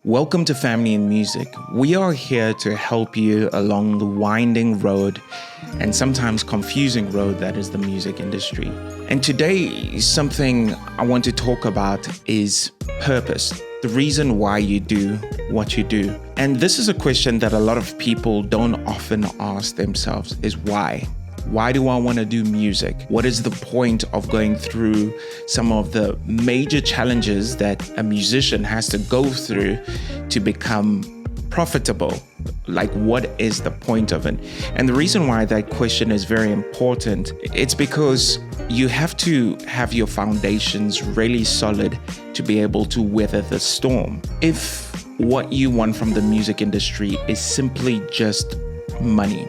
Welcome to Family in Music. We are here to help you along the winding road and sometimes confusing road that is the music industry. And today, something I want to talk about is purpose, the reason why you do what you do. And this is a question that a lot of people don't often ask themselves is why? Why do I want to do music? What is the point of going through some of the major challenges that a musician has to go through to become profitable? Like, what is the point of it? And the reason why that question is very important, it's because you have to have your foundations really solid to be able to weather the storm. If what you want from the music industry is simply just money,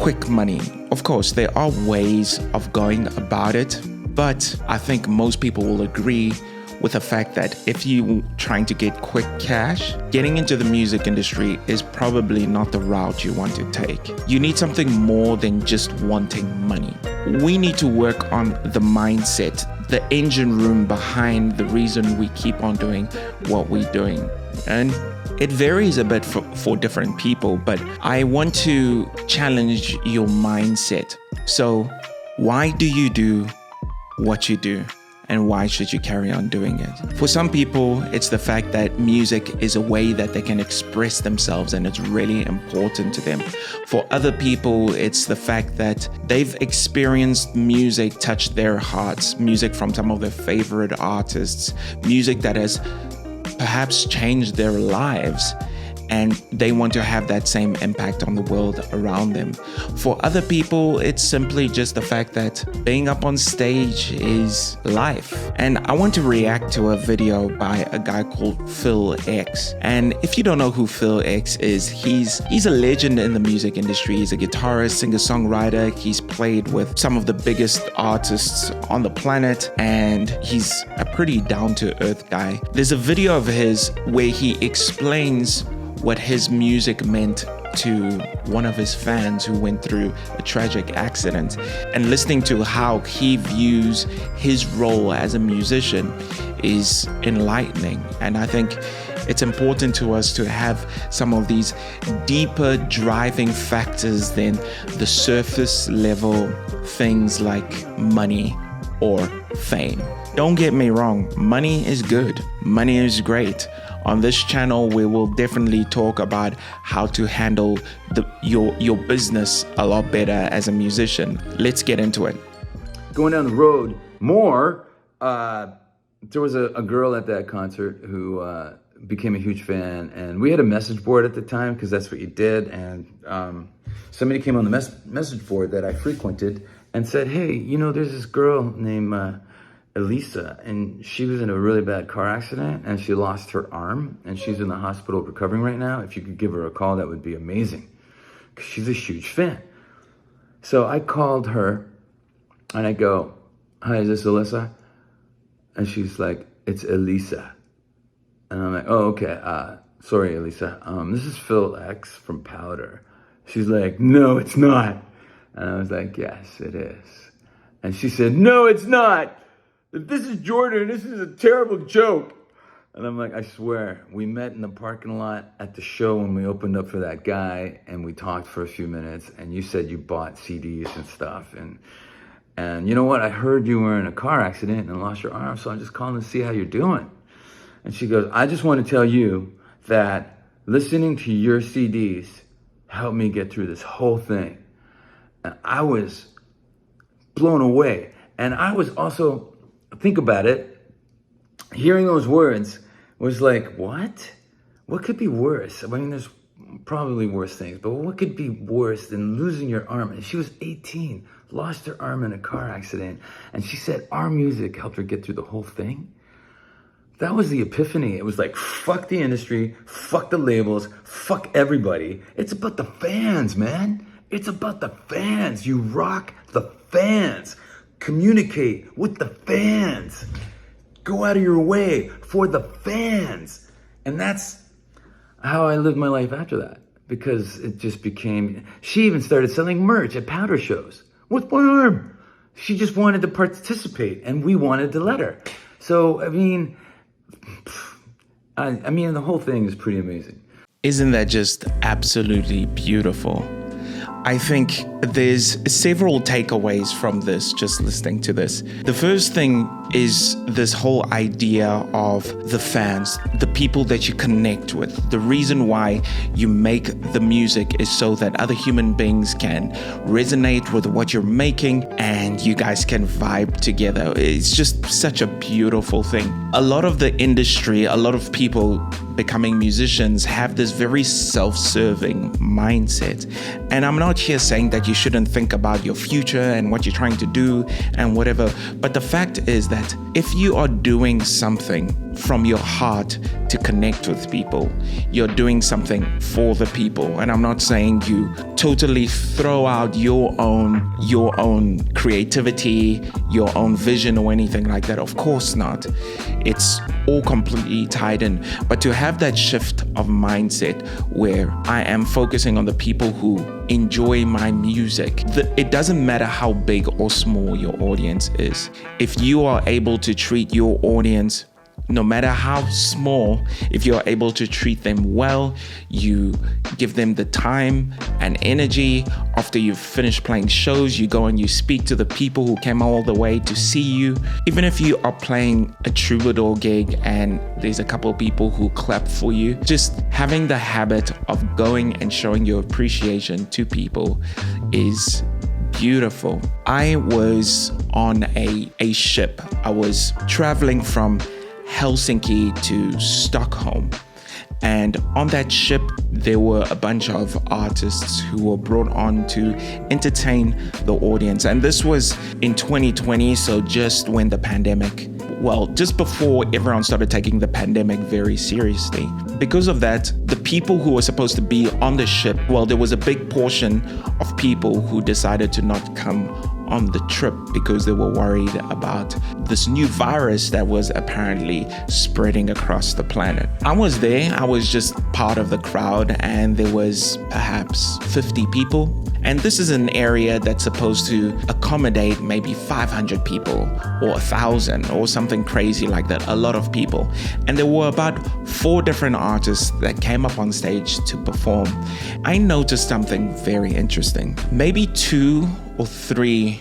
quick money. Of course, there are ways of going about it, but I think most people will agree with the fact that if you're trying to get quick cash, getting into the music industry is probably not the route you want to take. You need something more than just wanting money. We need to work on the mindset, the engine room behind the reason we keep on doing what we're doing. And it varies a bit for different people, but I want to challenge your mindset. So why do you do what you do? And why should you carry on doing it? For some people, it's the fact that music is a way that they can express themselves and it's really important to them. For other people, it's the fact that they've experienced music touch their hearts, music from some of their favorite artists, music that has perhaps changed their lives, and they want to have that same impact on the world around them. For other people, it's simply just the fact that being up on stage is life. And I want to react to a video by a guy called Phil X. And if you don't know who Phil X is, he's a legend in the music industry. He's a guitarist, singer-songwriter. He's played with some of the biggest artists on the planet, and he's a pretty down-to-earth guy. There's a video of his where he explains what his music meant to one of his fans who went through a tragic accident, and listening to how he views his role as a musician is enlightening. And I think it's important to us to have some of these deeper driving factors than the surface level things like money or fame. Don't get me wrong, money is good, money is great. On this channel, we will definitely talk about how to handle your business a lot better as a musician. Let's get into it. Going down the road more, there was a girl at that concert who became a huge fan, and we had a message board at the time because that's what you did. And somebody came on the message board that I frequented and said, hey, you know, there's this girl named Elisa, and she was in a really bad car accident and she lost her arm and she's in the hospital recovering right now. If you could give her a call, that would be amazing, because she's a huge fan. So I called her and I go, hi, is this Alyssa? And she's like, it's Elisa. And I'm like, oh, okay. Sorry, Elisa. This is Phil X from Powder. She's like, no, it's not. And I was like, yes, it is. And she said, no, it's not. This is Jordan. This is a terrible joke. And I'm like, I swear, we met in the parking lot at the show when we opened up for that guy, and we talked for a few minutes, and you said you bought CDs and stuff. And you know what? I heard you were in a car accident and lost your arm, so I'm just calling to see how you're doing. And she goes, I just want to tell you that listening to your CDs helped me get through this whole thing. And I was blown away. And I was also, think about it, hearing those words was like, what? What could be worse? I mean, there's probably worse things, but what could be worse than losing your arm? And she was 18, lost her arm in a car accident. And she said our music helped her get through the whole thing. That was the epiphany. It was like, fuck the industry, fuck the labels, fuck everybody. It's about the fans, man. It's about the fans. You rock the fans. Communicate with the fans. Go out of your way for the fans. And that's how I lived my life after that, because it just became, she even started selling merch at Powder shows with one arm. She just wanted to participate and we wanted to let her. So, I mean, I mean, the whole thing is pretty amazing. Isn't that just absolutely beautiful? I think there's several takeaways from this, just listening to this. The first thing is this whole idea of the fans, the people that you connect with. The reason why you make the music is so that other human beings can resonate with what you're making and you guys can vibe together. It's just such a beautiful thing. A lot of the industry, a lot of people becoming musicians have this very self-serving mindset. And I'm not here saying that you shouldn't think about your future and what you're trying to do and whatever. But the fact is that if you are doing something from your heart to connect with people, you're doing something for the people. And I'm not saying you totally throw out your own creativity, your own vision or anything like that. Of course not. It's all completely tied in. But to have that shift of mindset where I am focusing on the people who enjoy my music, it doesn't matter how big or small your audience is. If you are able to treat your audience, no matter how small, if you're able to treat them well, you give them the time and energy. After you've finished playing shows, you go and you speak to the people who came all the way to see you. Even if you are playing a troubadour gig and there's a couple of people who clap for you, just having the habit of going and showing your appreciation to people is beautiful. I was on a ship. I was traveling from Helsinki to Stockholm. And on that ship, there were a bunch of artists who were brought on to entertain the audience. And this was in 2020, so just when the pandemic, just before everyone started taking the pandemic very seriously. Because of that, the people who were supposed to be on the ship, there was a big portion of people who decided to not come on the trip because they were worried about this new virus that was apparently spreading across the planet. I was there, I was just part of the crowd, and there was perhaps 50 people. And this is an area that's supposed to accommodate maybe 500 people or 1,000 or something crazy like that, a lot of people. And there were about 4 different artists that came up on stage to perform. I noticed something very interesting. Maybe 2 or 3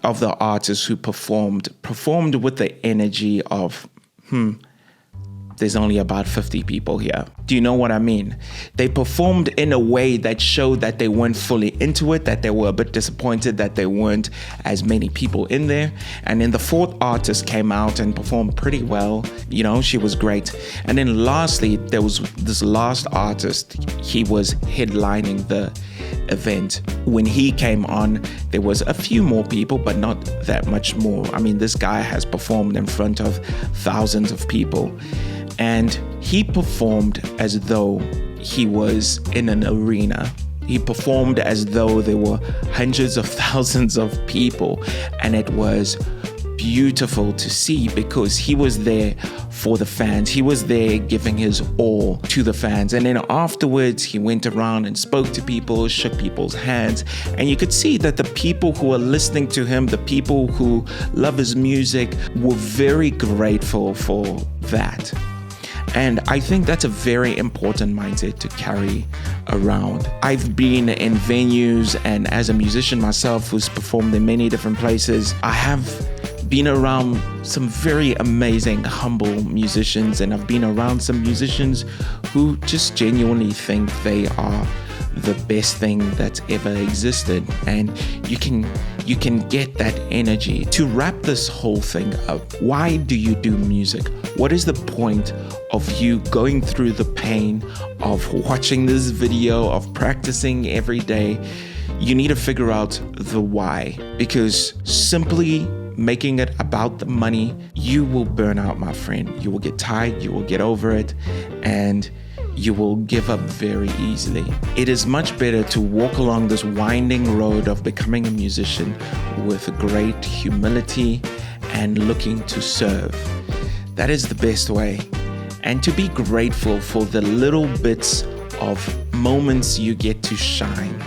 of the artists who performed with the energy of, there's only about 50 people here. Do you know what I mean? They performed in a way that showed that they weren't fully into it, that they were a bit disappointed that there weren't as many people in there. And then the 4th artist came out and performed pretty well. She was great. And then lastly, there was this last artist. He was headlining the event. When he came on, there was a few more people, but not that much more. I mean, this guy has performed in front of thousands of people. And he performed as though he was in an arena. He performed as though there were hundreds of thousands of people. And it was beautiful to see because he was there for the fans. He was there giving his all to the fans. And then afterwards, he went around and spoke to people, shook people's hands. And you could see that the people who are listening to him, the people who love his music, were very grateful for that. And I think that's a very important mindset to carry around. I've been in venues, and as a musician myself who's performed in many different places, I have been around some very amazing, humble musicians, and I've been around some musicians who just genuinely think they are the best thing that's ever existed. And you can get that energy. To wrap this whole thing up, why do you do music? What is the point of you going through the pain of watching this video, of practicing every day? You need to figure out the why, because simply making it about the money, you will burn out, my friend. You will get tired, you will get over it, and you will give up very easily. It is much better to walk along this winding road of becoming a musician with great humility and looking to serve. That is the best way. And to be grateful for the little bits of moments you get to shine.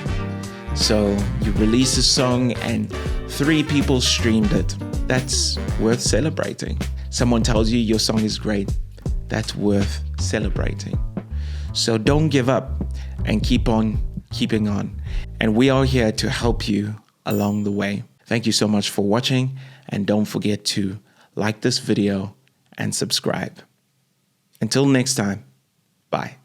So you release a song and 3 people streamed it. That's worth celebrating. Someone tells you your song is great. that's worth celebrating. So don't give up and keep on keeping on. And we are here to help you along the way. Thank you so much for watching, and don't forget to like this video and subscribe. Until next time, bye.